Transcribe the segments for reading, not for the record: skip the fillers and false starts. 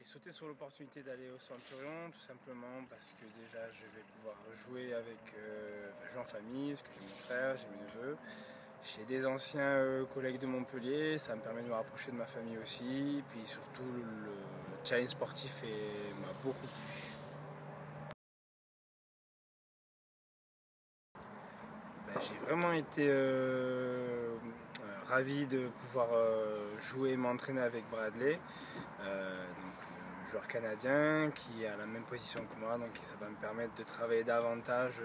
sauté sur l'opportunité d'aller au Centurion, tout simplement parce que déjà je vais pouvoir jouer jouer en famille, parce que j'ai mon frère, j'ai mes neveux. J'ai des anciens collègues de Montpellier, ça me permet de me rapprocher de ma famille aussi. Puis surtout le challenge sportif m'a beaucoup plu. J'ai vraiment été ravi de pouvoir jouer et m'entraîner avec Bradley, le joueur canadien qui est à la même position que moi, donc ça va me permettre de travailler davantage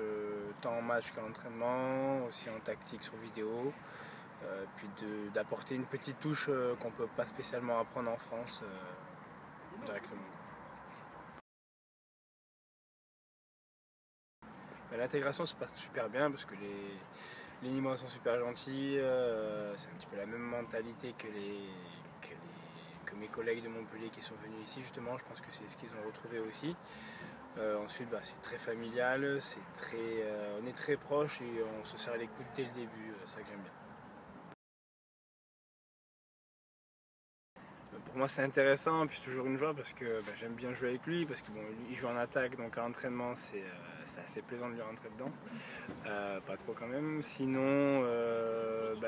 tant en match qu'en entraînement, aussi en tactique sur vidéo, puis d'apporter une petite touche qu'on ne peut pas spécialement apprendre en France directement. L'intégration se passe super bien parce que les Nîmois sont super gentils, c'est un petit peu la même mentalité que mes collègues de Montpellier qui sont venus ici justement, je pense que c'est ce qu'ils ont retrouvé aussi. Ensuite c'est très familial, on est très proches et on se serre les coudes dès le début, c'est ça que j'aime bien. Pour moi c'est intéressant, puis toujours une joie parce que j'aime bien jouer avec lui, parce que il joue en attaque, donc à l'entraînement c'est assez plaisant de lui rentrer dedans, pas trop quand même. Sinon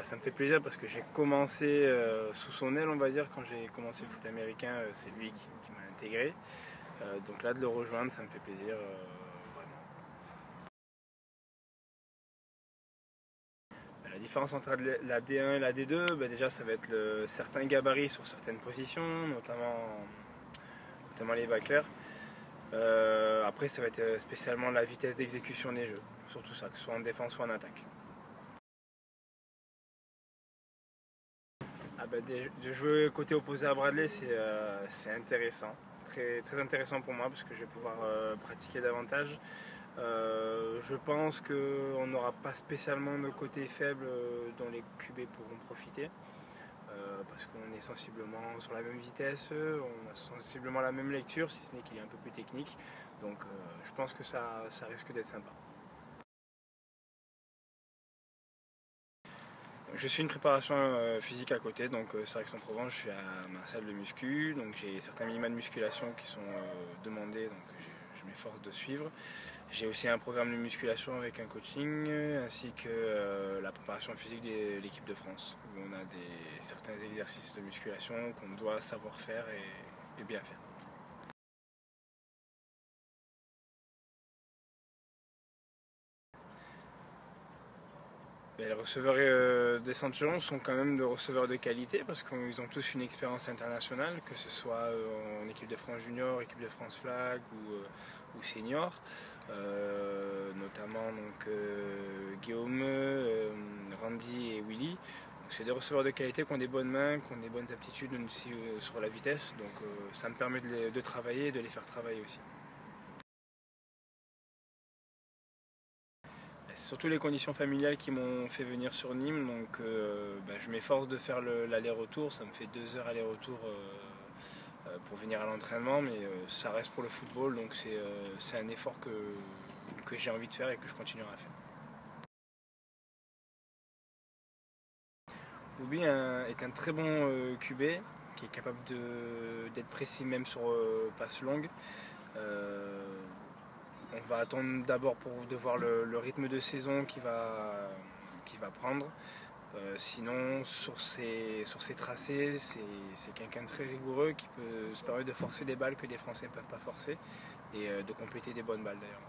ça me fait plaisir parce que j'ai commencé sous son aile on va dire, quand j'ai commencé le foot américain, c'est lui qui m'a intégré. Donc là de le rejoindre ça me fait plaisir vraiment. La différence entre la D1 et la D2, déjà ça va être certains gabarits sur certaines positions, notamment les backers. Après ça va être spécialement la vitesse d'exécution des jeux, surtout ça, que ce soit en défense ou en attaque. De jouer côté opposé à Bradley c'est intéressant, très intéressant pour moi parce que je vais pouvoir pratiquer davantage. Je pense qu'on n'aura pas spécialement de côté faible dont les QB pourront profiter. Parce qu'on est sensiblement sur la même vitesse, on a sensiblement la même lecture, si ce n'est qu'il est un peu plus technique. Donc je pense que ça risque d'être sympa. Je suis une préparation physique à côté, donc c'est vrai qu'Aix-en-Provence, je suis à ma salle de muscu, donc j'ai certains minima de musculation qui sont demandés, donc je m'efforce de suivre. J'ai aussi un programme de musculation avec un coaching, ainsi que la préparation physique de l'équipe de France, où on a certains exercices de musculation qu'on doit savoir faire et bien faire. Les receveurs des Centurions sont quand même de receveurs de qualité parce qu'ils ont tous une expérience internationale, que ce soit en équipe de France junior, équipe de France flag ou senior. Notamment Guillaume, Randy et Willy. C'est des receveurs de qualité qui ont des bonnes mains, qui ont des bonnes aptitudes aussi sur la vitesse. Donc ça me permet de travailler et de les faire travailler aussi. C'est surtout les conditions familiales qui m'ont fait venir sur Nîmes, donc je m'efforce de faire l'aller-retour, ça me fait 2 heures aller-retour pour venir à l'entraînement, mais ça reste pour le football, donc c'est un effort que j'ai envie de faire et que je continuerai à faire. Bobby est un très bon QB qui est capable d'être précis même sur passes longues. On va attendre d'abord de voir le rythme de saison qu'il va prendre. Sinon, sur ses tracés, c'est quelqu'un de très rigoureux qui peut se permettre de forcer des balles que des Français ne peuvent pas forcer et de compléter des bonnes balles d'ailleurs.